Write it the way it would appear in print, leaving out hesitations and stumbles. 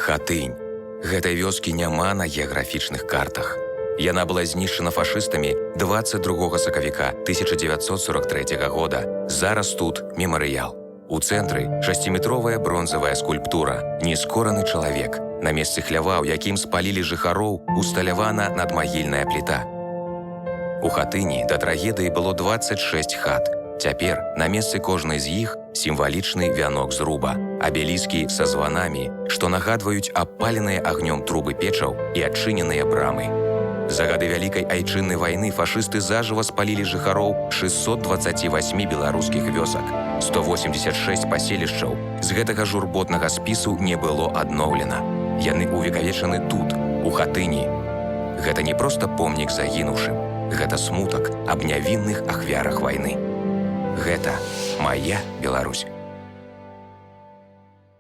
Хатынь. Гэтай вёскі няма на геаграфічных картах. Яна была знішчана фашыстамі 22 сакавіка 1943 года. Зараз тут мемарыял. У цэнтры 6-метровая бронзавая скульптура «Нескораны чалавек». На месцы хлява, у якім спалілі жыхароў, усталявана надмагільная пліта. У Хатыні да трагедыі было 26 хат. Цяпер на месцы кожнай з іх сімвалічны вянок зруба, абеліскі са званамі, што нагадваюць абпаленыя агнём трубы печаў і адчыненыя брамы. За гады Вялікай айчыннай вайны фашысты зажыва спалілі жыхароў 628 беларускіх вёсак. 186 паселішчаў з гэтага журботнага спісу не было адноўлена. Яны увекавечаны тут, у Хатыні. Гэта не проста помнік загінуўшым, гэта смутак аб нявінных ахвярах вайны. Гэта мая Беларусь.